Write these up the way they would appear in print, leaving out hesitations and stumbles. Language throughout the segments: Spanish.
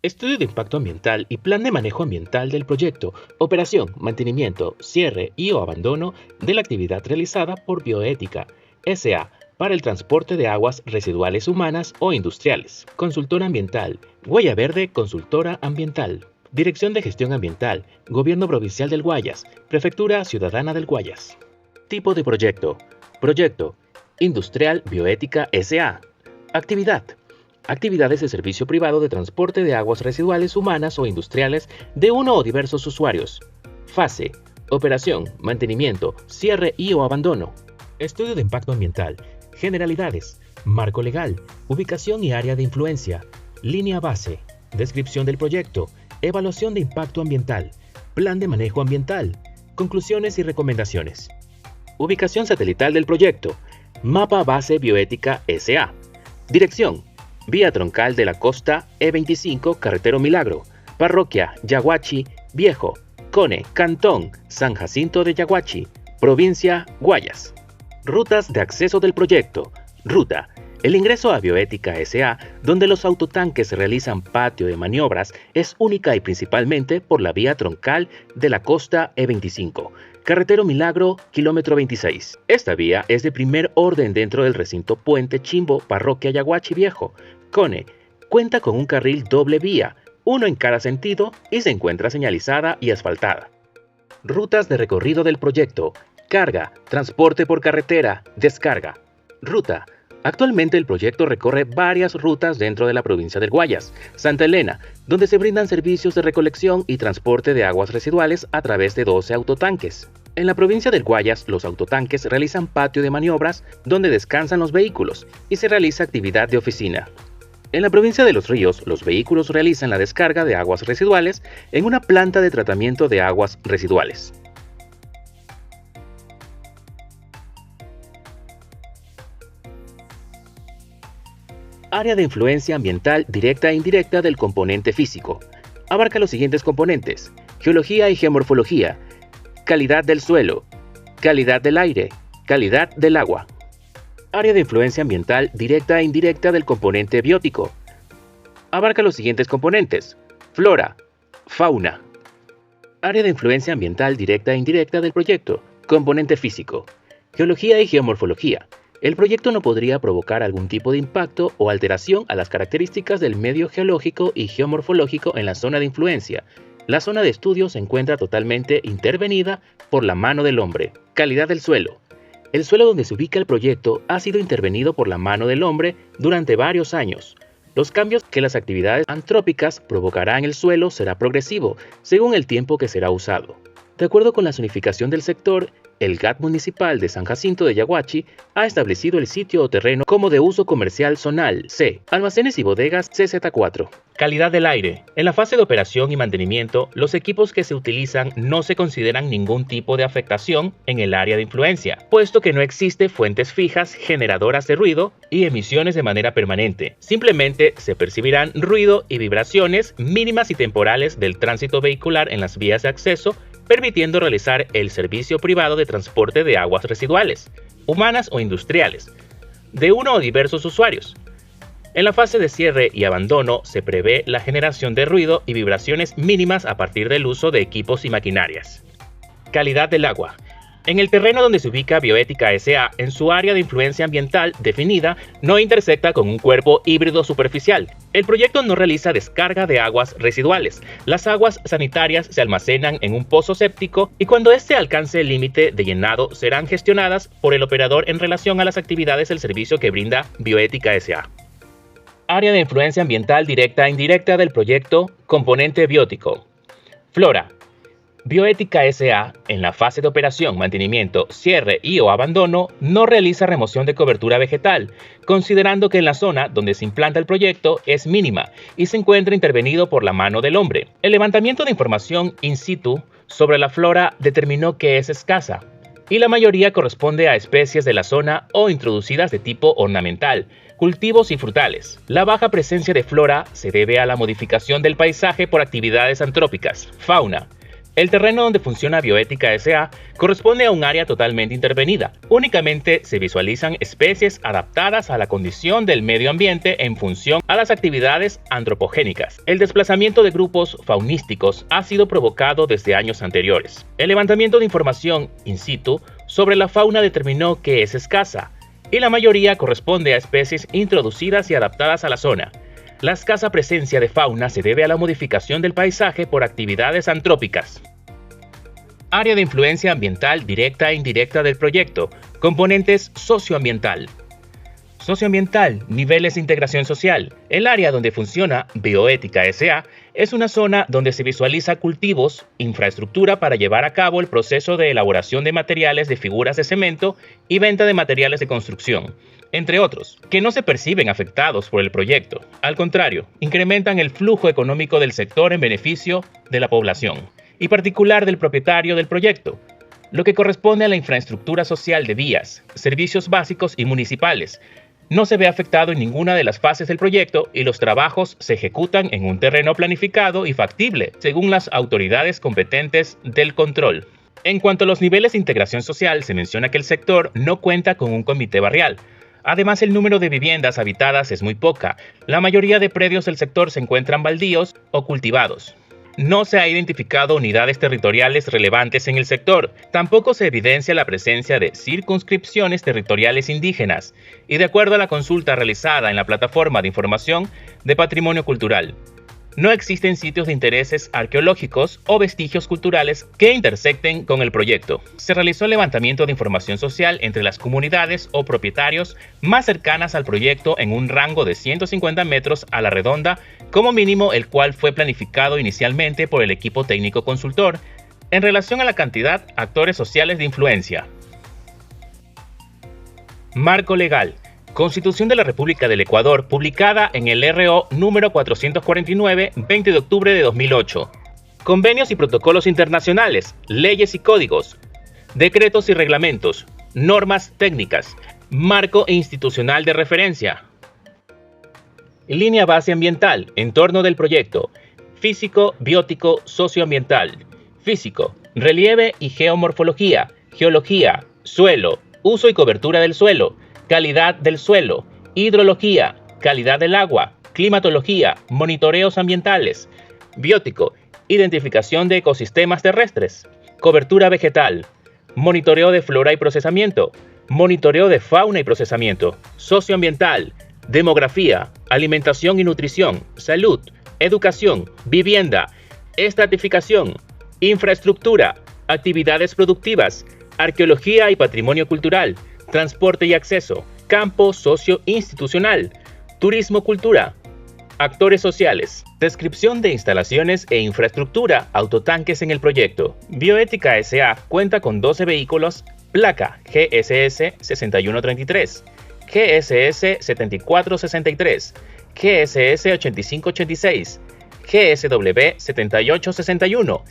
Estudio de impacto ambiental y plan de manejo ambiental del proyecto, operación, mantenimiento, cierre y o abandono de la actividad realizada por Bioética S.A. para el transporte de aguas residuales humanas o industriales. Consultora ambiental, Huella Verde Consultora Ambiental. Dirección de Gestión Ambiental, Gobierno Provincial del Guayas, Prefectura Ciudadana del Guayas. Tipo de proyecto. Proyecto. Industrial Bioética S.A. Actividad. Actividades de servicio privado de transporte de aguas residuales humanas o industriales de uno o diversos usuarios. Fase. Operación, mantenimiento, cierre y o abandono. Estudio de impacto ambiental. Generalidades. Marco legal. Ubicación y área de influencia. Línea base. Descripción del proyecto. Evaluación de impacto ambiental. Plan de manejo ambiental. Conclusiones y recomendaciones. Ubicación satelital del proyecto. Mapa base Bioética S.A. Dirección. Vía troncal de la costa E25 Carretero Milagro, Parroquia Yaguachi Viejo, Cone, Cantón San Jacinto de Yaguachi, Provincia Guayas. Rutas de acceso del proyecto. Ruta. El ingreso a Bioética S.A., donde los autotanques realizan patio de maniobras, es única y principalmente por la vía troncal de la costa E25, Carretero Milagro, kilómetro 26. Esta vía es de primer orden dentro del recinto Puente Chimbo, Parroquia Yaguachi Viejo, Cone. Cuenta con un carril doble vía, uno en cada sentido, y se encuentra señalizada y asfaltada. Rutas de recorrido del proyecto. Carga, transporte por carretera, descarga. Ruta. Actualmente el proyecto recorre varias rutas dentro de la provincia del Guayas, Santa Elena, donde se brindan servicios de recolección y transporte de aguas residuales a través de 12 autotanques. En la provincia del Guayas, los autotanques realizan patio de maniobras donde descansan los vehículos y se realiza actividad de oficina. En la provincia de Los Ríos, los vehículos realizan la descarga de aguas residuales en una planta de tratamiento de aguas residuales. Área de influencia ambiental directa e indirecta del componente físico. Abarca los siguientes componentes: geología y geomorfología, calidad del suelo, calidad del aire, calidad del agua. Área de influencia ambiental directa e indirecta del componente biótico. Abarca los siguientes componentes: flora, fauna. Área de influencia ambiental directa e indirecta del proyecto. Componente físico. Geología y geomorfología. El proyecto no podría provocar algún tipo de impacto o alteración a las características del medio geológico y geomorfológico en la zona de influencia. La zona de estudio se encuentra totalmente intervenida por la mano del hombre. Calidad del suelo. El suelo donde se ubica el proyecto ha sido intervenido por la mano del hombre durante varios años. Los cambios que las actividades antrópicas provocarán en el suelo será progresivo, según el tiempo que será usado. De acuerdo con la zonificación del sector, el GAT municipal de San Jacinto de Yaguachi ha establecido el sitio o terreno como de uso comercial zonal C, almacenes y bodegas CZ4. Calidad del aire. En la fase de operación y mantenimiento, los equipos que se utilizan no se consideran ningún tipo de afectación en el área de influencia, puesto que no existe fuentes fijas generadoras de ruido y emisiones de manera permanente. Simplemente se percibirán ruido y vibraciones mínimas y temporales del tránsito vehicular en las vías de acceso, permitiendo realizar el servicio privado de transporte de aguas residuales, humanas o industriales, de uno o diversos usuarios. En la fase de cierre y abandono se prevé la generación de ruido y vibraciones mínimas a partir del uso de equipos y maquinarias. Calidad del agua. En el terreno donde se ubica Bioética S.A., en su área de influencia ambiental definida, no intersecta con un cuerpo híbrido superficial. El proyecto no realiza descarga de aguas residuales. Las aguas sanitarias se almacenan en un pozo séptico y cuando éste alcance el límite de llenado serán gestionadas por el operador en relación a las actividades del servicio que brinda Bioética S.A. Área de influencia ambiental directa e indirecta del proyecto, componente biótico. Flora. Bioética S.A., en la fase de operación, mantenimiento, cierre y o abandono, no realiza remoción de cobertura vegetal, considerando que en la zona donde se implanta el proyecto es mínima y se encuentra intervenido por la mano del hombre. El levantamiento de información in situ sobre la flora determinó que es escasa, y la mayoría corresponde a especies de la zona o introducidas de tipo ornamental, cultivos y frutales. La baja presencia de flora se debe a la modificación del paisaje por actividades antrópicas. Fauna. El terreno donde funciona Bioética S.A. corresponde a un área totalmente intervenida. Únicamente se visualizan especies adaptadas a la condición del medio ambiente en función a las actividades antropogénicas. El desplazamiento de grupos faunísticos ha sido provocado desde años anteriores. El levantamiento de información in situ sobre la fauna determinó que es escasa, y la mayoría corresponde a especies introducidas y adaptadas a la zona. La escasa presencia de fauna se debe a la modificación del paisaje por actividades antrópicas. Área de influencia ambiental directa e indirecta del proyecto. Componentes socioambiental. Socioambiental, niveles de integración social. El área donde funciona Bioética S.A. es una zona donde se visualiza cultivos, infraestructura para llevar a cabo el proceso de elaboración de materiales de figuras de cemento y venta de materiales de construcción, entre otros, que no se perciben afectados por el proyecto. Al contrario, incrementan el flujo económico del sector en beneficio de la población, y particular del propietario del proyecto, lo que corresponde a la infraestructura social de vías, servicios básicos y municipales. No se ve afectado en ninguna de las fases del proyecto y los trabajos se ejecutan en un terreno planificado y factible, según las autoridades competentes del control. En cuanto a los niveles de integración social, se menciona que el sector no cuenta con un comité barrial. Además, el número de viviendas habitadas es muy poca. La mayoría de predios del sector se encuentran baldíos o cultivados. No se ha identificado unidades territoriales relevantes en el sector. Tampoco se evidencia la presencia de circunscripciones territoriales indígenas. Y de acuerdo a la consulta realizada en la plataforma de información de patrimonio cultural, no existen sitios de intereses arqueológicos o vestigios culturales que intersecten con el proyecto. Se realizó el levantamiento de información social entre las comunidades o propietarios más cercanas al proyecto en un rango de 150 metros a la redonda como mínimo, el cual fue planificado inicialmente por el equipo técnico consultor en relación a la cantidad de actores sociales de influencia. Marco legal. Constitución de la República del Ecuador, publicada en el RO número 449, 20 de octubre de 2008. Convenios y protocolos internacionales, leyes y códigos, decretos y reglamentos, normas técnicas, marco institucional de referencia. Línea base ambiental, entorno del proyecto, físico, biótico, socioambiental, físico, relieve y geomorfología, geología, suelo, uso y cobertura del suelo, calidad del suelo, hidrología, calidad del agua, climatología, monitoreos ambientales, biótico, identificación de ecosistemas terrestres, cobertura vegetal, monitoreo de flora y procesamiento, monitoreo de fauna y procesamiento, socioambiental, demografía, alimentación y nutrición, salud, educación, vivienda, estratificación, infraestructura, actividades productivas, arqueología y patrimonio cultural, transporte y acceso, campo socio-institucional, turismo cultura, actores sociales, descripción de instalaciones e infraestructura, autotanques en el proyecto. Bioética S.A. cuenta con 12 vehículos, placa GSS 6133, GSS 7463, GSS 8586, GSW 7861,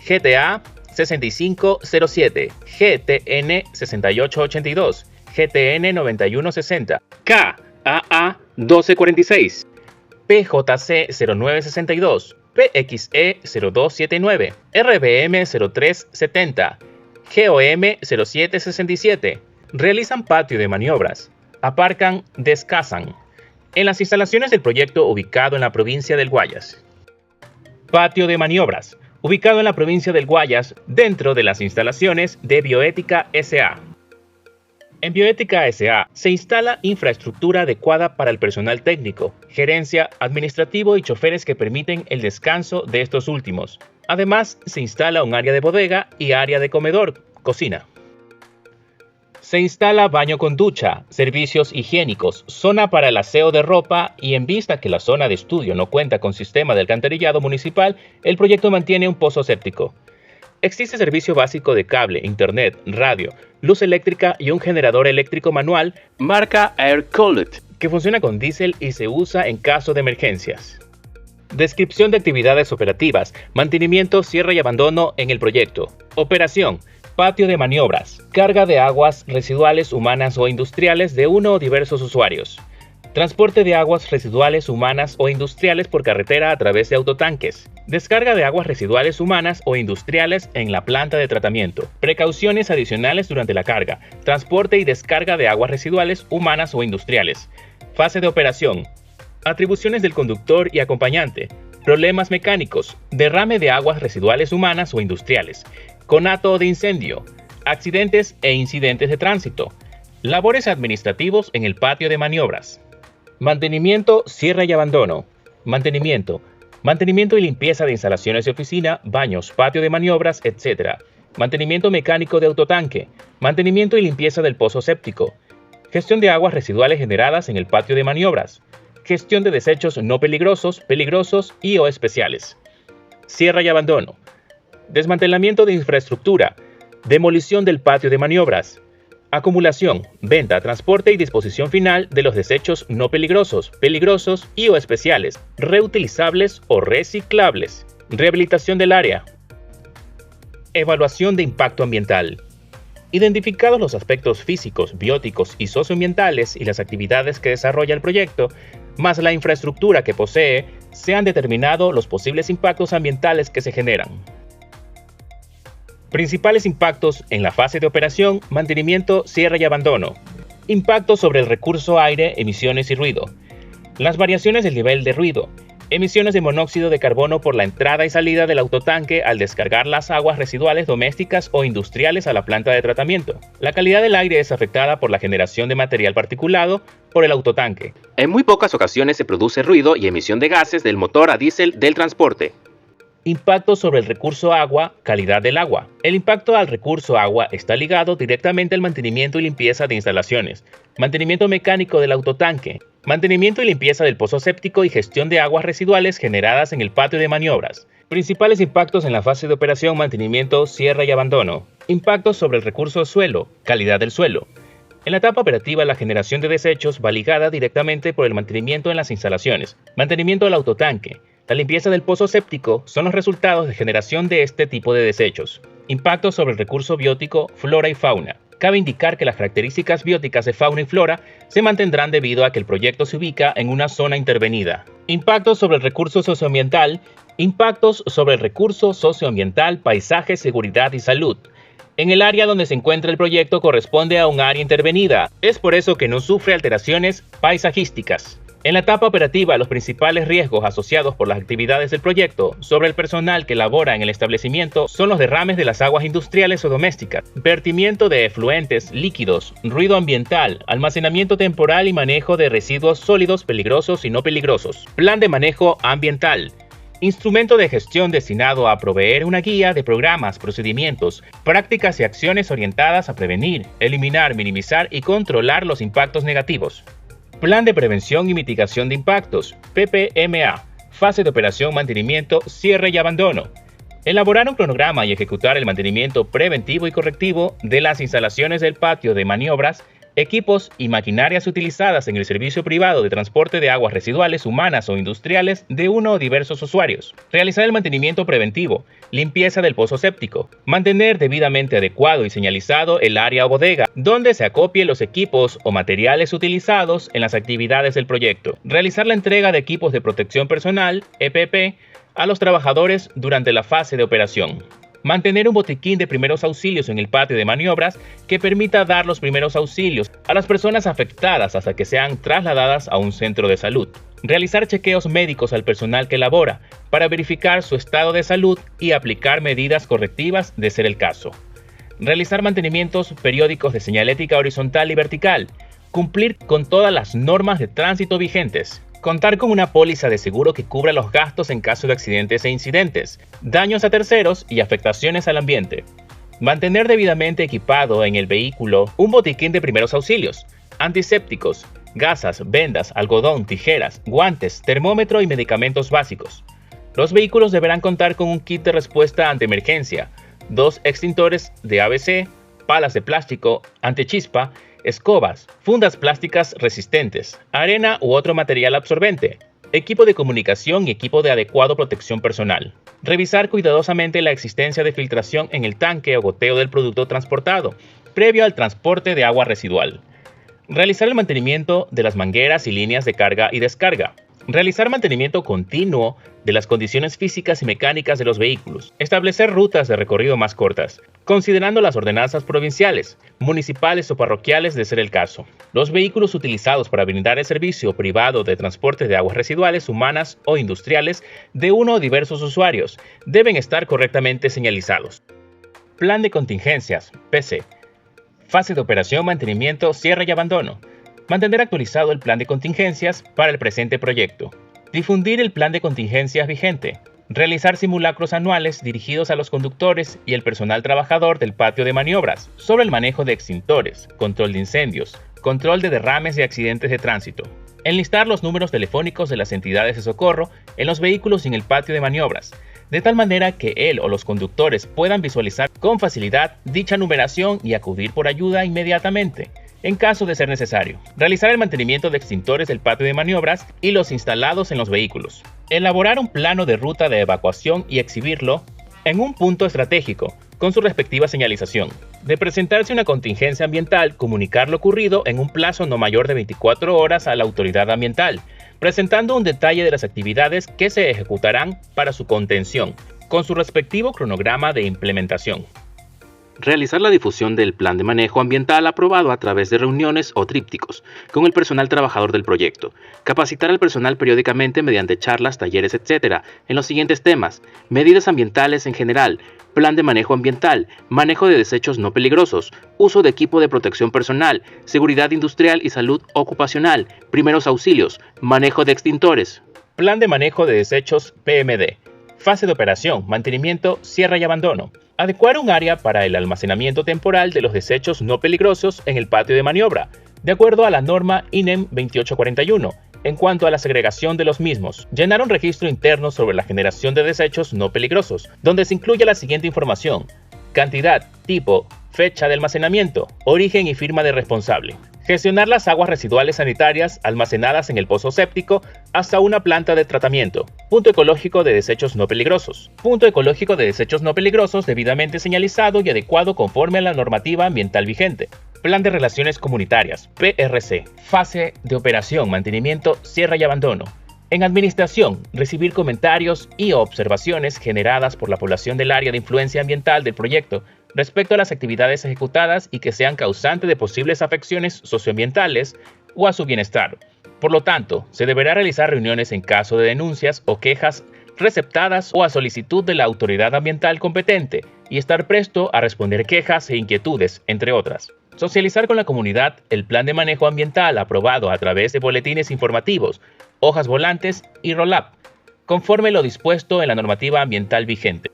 GTA 6507, GTN 6882, GTN 9160, KAA 1246, PJC 0962, PXE 0279, RBM 0370, GOM 0767. Realizan patio de maniobras, aparcan, descansan en las instalaciones del proyecto ubicado en la provincia del Guayas. Patio de maniobras, ubicado en la provincia del Guayas, dentro de las instalaciones de Bioética S.A. En Bioética S.A. se instala infraestructura adecuada para el personal técnico, gerencia, administrativo y choferes que permiten el descanso de estos últimos. Además, se instala un área de bodega y área de comedor, cocina. Se instala baño con ducha, servicios higiénicos, zona para el aseo de ropa y en vista que la zona de estudio no cuenta con sistema de alcantarillado municipal, el proyecto mantiene un pozo séptico. Existe servicio básico de cable, internet, radio, luz eléctrica y un generador eléctrico manual marca Air Cooled, que funciona con diésel y se usa en caso de emergencias. Descripción de actividades operativas, mantenimiento, cierre y abandono en el proyecto. Operación. Patio de maniobras, carga de aguas residuales humanas o industriales de uno o diversos usuarios. Transporte de aguas residuales humanas o industriales por carretera a través de autotanques. Descarga de aguas residuales humanas o industriales en la planta de tratamiento. Precauciones adicionales durante la carga, transporte y descarga de aguas residuales humanas o industriales. Fase de operación. Atribuciones del conductor y acompañante. Problemas mecánicos. Derrame de aguas residuales humanas o industriales. Conato de incendio. Accidentes e incidentes de tránsito. Labores administrativos en el patio de maniobras. Mantenimiento, cierre y abandono. Mantenimiento y limpieza de instalaciones de oficina, baños, patio de maniobras, etc. Mantenimiento mecánico de autotanque. Mantenimiento y limpieza del pozo séptico. Gestión de aguas residuales generadas en el patio de maniobras. Gestión de desechos no peligrosos, peligrosos y o especiales. Cierre y abandono. Desmantelamiento de infraestructura. Demolición del patio de maniobras. Acumulación, venta, transporte y disposición final de los desechos no peligrosos, peligrosos y o especiales, reutilizables o reciclables. Rehabilitación del área. Evaluación de impacto ambiental. Identificados los aspectos físicos, bióticos y socioambientales y las actividades que desarrolla el proyecto, más la infraestructura que posee, se han determinado los posibles impactos ambientales que se generan. Principales impactos en la fase de operación, mantenimiento, cierre y abandono. Impactos sobre el recurso aire, emisiones y ruido. Las variaciones del nivel de ruido. Emisiones de monóxido de carbono por la entrada y salida del autotanque al descargar las aguas residuales domésticas o industriales a la planta de tratamiento. La calidad del aire es afectada por la generación de material particulado por el autotanque. En muy pocas ocasiones se produce ruido y emisión de gases del motor a diésel del transporte. Impacto sobre el recurso agua, calidad del agua. El impacto al recurso agua está ligado directamente al mantenimiento y limpieza de instalaciones, mantenimiento mecánico del autotanque, mantenimiento y limpieza del pozo séptico y gestión de aguas residuales generadas en el patio de maniobras. Principales impactos en la fase de operación, mantenimiento, cierre y abandono. Impactos sobre el recurso suelo, calidad del suelo. En la etapa operativa, la generación de desechos va ligada directamente por el mantenimiento en las instalaciones, mantenimiento del autotanque. La limpieza del pozo séptico son los resultados de generación de este tipo de desechos. Impactos sobre el recurso biótico, flora y fauna. Cabe indicar que las características bióticas de fauna y flora se mantendrán debido a que el proyecto se ubica en una zona intervenida. Impactos sobre el recurso socioambiental. Impactos sobre el recurso socioambiental, paisaje, seguridad y salud. En el área donde se encuentra el proyecto corresponde a un área intervenida. Es por eso que no sufre alteraciones paisajísticas. En la etapa operativa, los principales riesgos asociados por las actividades del proyecto sobre el personal que labora en el establecimiento son los derrames de las aguas industriales o domésticas, vertimiento de efluentes líquidos, ruido ambiental, almacenamiento temporal y manejo de residuos sólidos peligrosos y no peligrosos. Plan de manejo ambiental. Instrumento de gestión destinado a proveer una guía de programas, procedimientos, prácticas y acciones orientadas a prevenir, eliminar, minimizar y controlar los impactos negativos. Plan de Prevención y Mitigación de Impactos, PPMA, fase de operación, mantenimiento, cierre y abandono. Elaborar un cronograma y ejecutar el mantenimiento preventivo y correctivo de las instalaciones del patio de maniobras, equipos y maquinarias utilizadas en el servicio privado de transporte de aguas residuales humanas o industriales de uno o diversos usuarios. Realizar el mantenimiento preventivo, limpieza del pozo séptico. Mantener debidamente adecuado y señalizado el área o bodega, donde se acopien los equipos o materiales utilizados en las actividades del proyecto. Realizar la entrega de equipos de protección personal, EPP, a los trabajadores durante la fase de operación. Mantener un botiquín de primeros auxilios en el patio de maniobras que permita dar los primeros auxilios a las personas afectadas hasta que sean trasladadas a un centro de salud. Realizar chequeos médicos al personal que labora para verificar su estado de salud y aplicar medidas correctivas de ser el caso. Realizar mantenimientos periódicos de señalética horizontal y vertical. Cumplir con todas las normas de tránsito vigentes. Contar con una póliza de seguro que cubra los gastos en caso de accidentes e incidentes, daños a terceros y afectaciones al ambiente. Mantener debidamente equipado en el vehículo un botiquín de primeros auxilios, antisépticos, gasas, vendas, algodón, tijeras, guantes, termómetro y medicamentos básicos. Los vehículos deberán contar con un kit de respuesta ante emergencia, 2 extintores de ABC, palas de plástico, antichispa, escobas, fundas plásticas resistentes, arena u otro material absorbente, equipo de comunicación y equipo de adecuado protección personal. Revisar cuidadosamente la existencia de filtración en el tanque o goteo del producto transportado, previo al transporte de agua residual. Realizar el mantenimiento de las mangueras y líneas de carga y descarga. Realizar mantenimiento continuo de las condiciones físicas y mecánicas de los vehículos. Establecer rutas de recorrido más cortas, considerando las ordenanzas provinciales, municipales o parroquiales de ser el caso. Los vehículos utilizados para brindar el servicio privado de transporte de aguas residuales humanas o industriales de uno o diversos usuarios deben estar correctamente señalizados. Plan de contingencias, PC. Fase de operación, mantenimiento, cierre y abandono. Mantener actualizado el plan de contingencias para el presente proyecto. Difundir el plan de contingencias vigente. Realizar simulacros anuales dirigidos a los conductores y el personal trabajador del patio de maniobras sobre el manejo de extintores, control de incendios, control de derrames y accidentes de tránsito. Enlistar los números telefónicos de las entidades de socorro en los vehículos y en el patio de maniobras, de tal manera que él o los conductores puedan visualizar con facilidad dicha numeración y acudir por ayuda inmediatamente, en caso de ser necesario. Realizar el mantenimiento de extintores del patio de maniobras y los instalados en los vehículos. Elaborar un plano de ruta de evacuación y exhibirlo en un punto estratégico, con su respectiva señalización. De presentarse una contingencia ambiental, comunicar lo ocurrido en un plazo no mayor de 24 horas a la autoridad ambiental, presentando un detalle de las actividades que se ejecutarán para su contención, con su respectivo cronograma de implementación. Realizar la difusión del plan de manejo ambiental aprobado a través de reuniones o trípticos con el personal trabajador del proyecto. Capacitar al personal periódicamente mediante charlas, talleres, etc. en los siguientes temas: medidas ambientales en general, plan de manejo ambiental, manejo de desechos no peligrosos, uso de equipo de protección personal, seguridad industrial y salud ocupacional, primeros auxilios, manejo de extintores. Plan de manejo de desechos PMD. Fase de operación, mantenimiento, cierre y abandono. Adecuar un área para el almacenamiento temporal de los desechos no peligrosos en el patio de maniobra, de acuerdo a la norma INEM 2841, en cuanto a la segregación de los mismos. Llenar un registro interno sobre la generación de desechos no peligrosos, donde se incluya la siguiente información: cantidad, tipo, fecha de almacenamiento, origen y firma de responsable. Gestionar las aguas residuales sanitarias almacenadas en el pozo séptico hasta una planta de tratamiento. Punto ecológico de desechos no peligrosos. Punto ecológico de desechos no peligrosos debidamente señalizado y adecuado conforme a la normativa ambiental vigente. Plan de relaciones comunitarias, PRC. Fase de operación, mantenimiento, cierre y abandono. En administración, recibir comentarios y observaciones generadas por la población del área de influencia ambiental del proyecto respecto a las actividades ejecutadas y que sean causantes de posibles afecciones socioambientales o a su bienestar. Por lo tanto, se deberá realizar reuniones en caso de denuncias o quejas receptadas o a solicitud de la autoridad ambiental competente y estar presto a responder quejas e inquietudes, entre otras. Socializar con la comunidad el plan de manejo ambiental aprobado a través de boletines informativos, hojas volantes y roll-up, conforme lo dispuesto en la normativa ambiental vigente.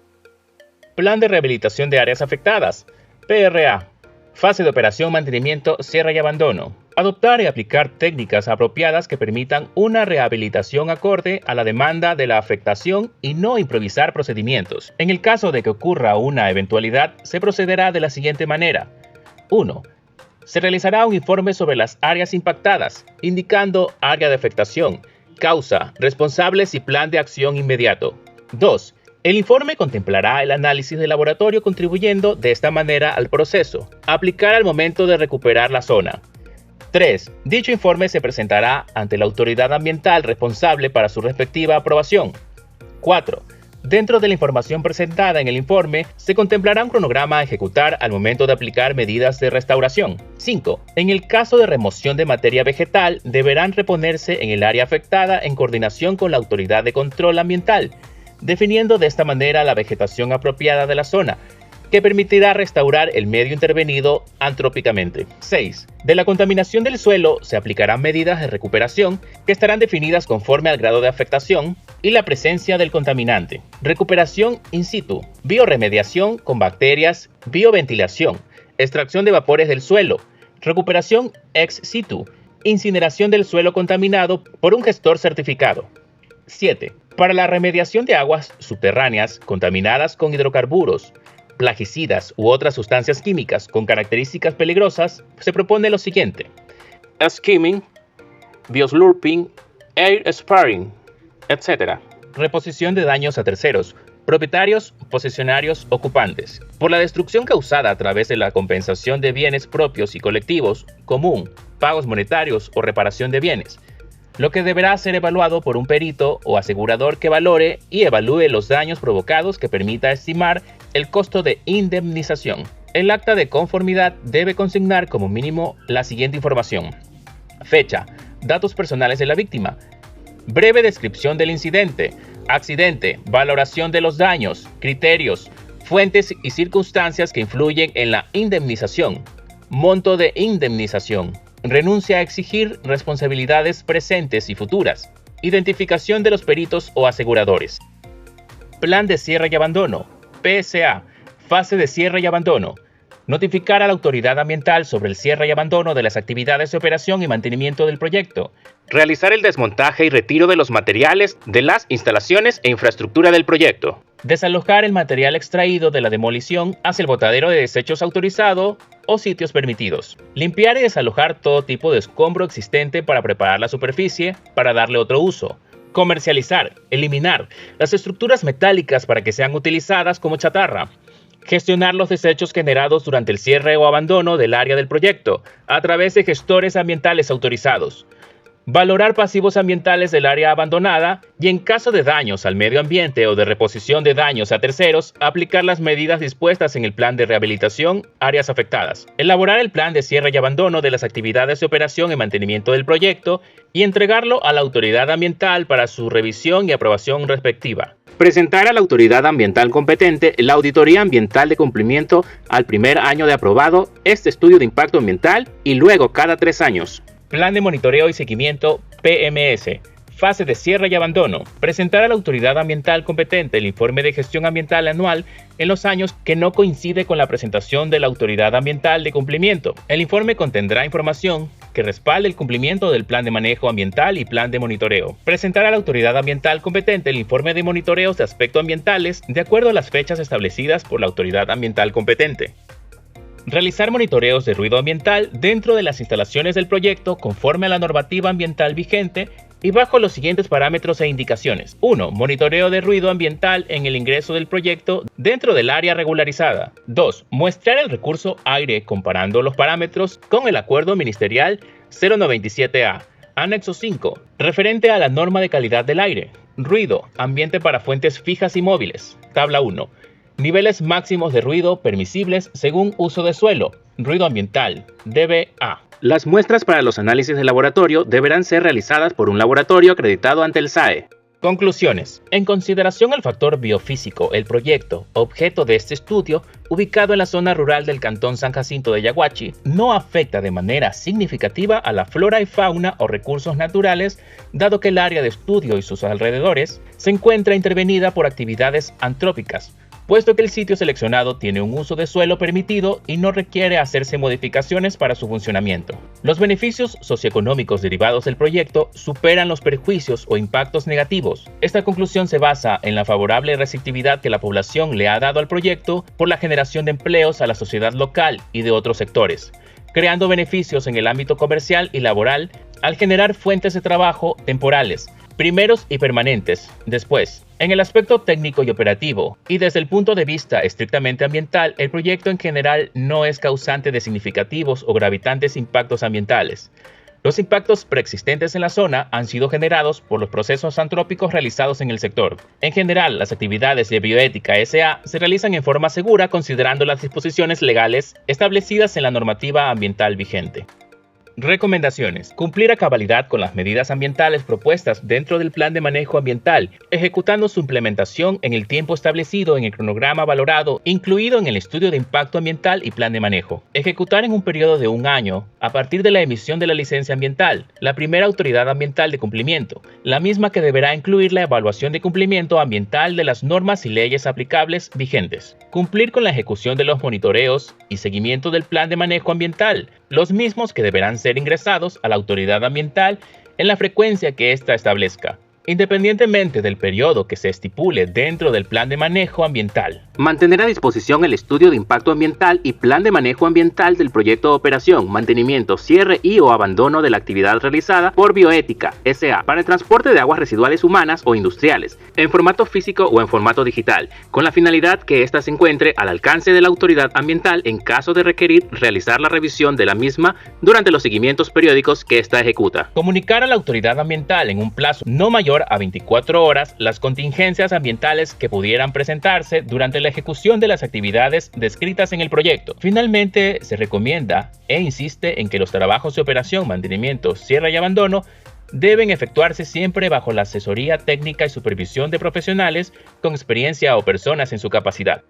Plan de rehabilitación de áreas afectadas, PRA. Fase de operación, mantenimiento, cierre y abandono. Adoptar y aplicar técnicas apropiadas que permitan una rehabilitación acorde a la demanda de la afectación y no improvisar procedimientos. En el caso de que ocurra una eventualidad, se procederá de la siguiente manera. 1. Se realizará un informe sobre las áreas impactadas, indicando área de afectación, causa, responsables y plan de acción inmediato. 2. El informe contemplará el análisis de laboratorio, contribuyendo de esta manera al proceso a aplicar al momento de recuperar la zona. 3. Dicho informe se presentará ante la autoridad ambiental responsable para su respectiva aprobación. 4. Dentro de la información presentada en el informe, se contemplará un cronograma a ejecutar al momento de aplicar medidas de restauración. 5. En el caso de remoción de materia vegetal, deberán reponerse en el área afectada en coordinación con la autoridad de control ambiental, definiendo de esta manera la vegetación apropiada de la zona, que permitirá restaurar el medio intervenido antrópicamente. 6. De la contaminación del suelo se aplicarán medidas de recuperación que estarán definidas conforme al grado de afectación y la presencia del contaminante. Recuperación in situ, bioremediación con bacterias, bioventilación, extracción de vapores del suelo, recuperación ex situ, incineración del suelo contaminado por un gestor certificado. 7. Para la remediación de aguas subterráneas contaminadas con hidrocarburos, plaguicidas u otras sustancias químicas con características peligrosas, se propone lo siguiente: skimming, bioslurping, air sparring, etc. Reposición de daños a terceros, Propietarios, posesionarios, ocupantes. Por la destrucción causada a través de la compensación de bienes propios y colectivos, común, pagos monetarios o reparación de bienes, lo que deberá ser evaluado por un perito o asegurador que valore y evalúe los daños provocados que permita estimar el costo de indemnización. El acta de conformidad debe consignar como mínimo la siguiente información: fecha, datos personales de la víctima, breve descripción del incidente, accidente, valoración de los daños, criterios, fuentes y circunstancias que influyen en la indemnización, monto de indemnización, renuncia a exigir responsabilidades presentes y futuras, identificación de los peritos o aseguradores. Plan de cierre y abandono, PSA, fase de cierre y abandono. Notificar a la autoridad ambiental sobre el cierre y abandono de las actividades de operación y mantenimiento del proyecto. Realizar el desmontaje y retiro de los materiales de las instalaciones e infraestructura del proyecto. Desalojar el material extraído de la demolición hacia el botadero de desechos autorizado o sitios permitidos. Limpiar y desalojar todo tipo de escombro existente para preparar la superficie para darle otro uso. Comercializar, eliminar las estructuras metálicas para que sean utilizadas como chatarra. Gestionar los desechos generados durante el cierre o abandono del área del proyecto a través de gestores ambientales autorizados. Valorar pasivos ambientales del área abandonada y, en caso de daños al medio ambiente o de reposición de daños a terceros, aplicar las medidas dispuestas en el plan de rehabilitación áreas afectadas. Elaborar el plan de cierre y abandono de las actividades de operación y mantenimiento del proyecto y entregarlo a la autoridad ambiental para su revisión y aprobación respectiva. Presentar a la autoridad ambiental competente la auditoría ambiental de cumplimiento al primer año de aprobado este estudio de impacto ambiental y luego cada 3 años. Plan de monitoreo y seguimiento PMS. Fase de cierre y abandono. Presentar a la autoridad ambiental competente el informe de gestión ambiental anual en los años que no coincide con la presentación de la autoridad ambiental de cumplimiento. El informe contendrá información que respalde el cumplimiento del plan de manejo ambiental y plan de monitoreo. Presentar a la autoridad ambiental competente el informe de monitoreos de aspectos ambientales de acuerdo a las fechas establecidas por la autoridad ambiental competente. Realizar monitoreos de ruido ambiental dentro de las instalaciones del proyecto conforme a la normativa ambiental vigente y bajo los siguientes parámetros e indicaciones. 1. Monitoreo de ruido ambiental en el ingreso del proyecto dentro del área regularizada. 2. Muestrear el recurso aire comparando los parámetros con el Acuerdo Ministerial 097A. Anexo 5. Referente a la norma de calidad del aire. Ruido, ambiente para fuentes fijas y móviles. Tabla 1. Niveles máximos de ruido permisibles según uso de suelo. Ruido ambiental, DBA. Las muestras para los análisis de laboratorio deberán ser realizadas por un laboratorio acreditado ante el SAE. Conclusiones. En consideración al factor biofísico, el proyecto, objeto de este estudio, ubicado en la zona rural del cantón San Jacinto de Yaguachi, no afecta de manera significativa a la flora y fauna o recursos naturales, dado que el área de estudio y sus alrededores se encuentra intervenida por actividades antrópicas, puesto que el sitio seleccionado tiene un uso de suelo permitido y no requiere hacerse modificaciones para su funcionamiento. Los beneficios socioeconómicos derivados del proyecto superan los perjuicios o impactos negativos. Esta conclusión se basa en la favorable receptividad que la población le ha dado al proyecto por la generación de empleos a la sociedad local y de otros sectores, creando beneficios en el ámbito comercial y laboral al generar fuentes de trabajo temporales, primeros y permanentes, después. En el aspecto técnico y operativo, y desde el punto de vista estrictamente ambiental, el proyecto en general no es causante de significativos o gravitantes impactos ambientales. Los impactos preexistentes en la zona han sido generados por los procesos antrópicos realizados en el sector. En general, las actividades de bioética SA se realizan en forma segura considerando las disposiciones legales establecidas en la normativa ambiental vigente. Recomendaciones. Cumplir a cabalidad con las medidas ambientales propuestas dentro del plan de manejo ambiental, ejecutando su implementación en el tiempo establecido en el cronograma valorado, incluido en el estudio de impacto ambiental y plan de manejo. Ejecutar en un periodo de 1 año, a partir de la emisión de la licencia ambiental, la primera autoridad ambiental de cumplimiento, la misma que deberá incluir la evaluación de cumplimiento ambiental de las normas y leyes aplicables vigentes. Cumplir con la ejecución de los monitoreos y seguimiento del plan de manejo ambiental, los mismos que deberán ser ingresados a la autoridad ambiental en la frecuencia que ésta establezca, independientemente del periodo que se estipule dentro del plan de manejo ambiental. Mantener a disposición el estudio de impacto ambiental y plan de manejo ambiental del proyecto de operación, mantenimiento, cierre y o abandono de la actividad realizada por Bioética S.A. para el transporte de aguas residuales humanas o industriales, en formato físico o en formato digital, con la finalidad que ésta se encuentre al alcance de la autoridad ambiental en caso de requerir realizar la revisión de la misma durante los seguimientos periódicos que ésta ejecuta. Comunicar a la autoridad ambiental en un plazo no mayor a 24 horas las contingencias ambientales que pudieran presentarse durante la ejecución de las actividades descritas en el proyecto. Finalmente, se recomienda e insiste en que los trabajos de operación, mantenimiento, cierre y abandono deben efectuarse siempre bajo la asesoría técnica y supervisión de profesionales con experiencia o personas en su capacidad.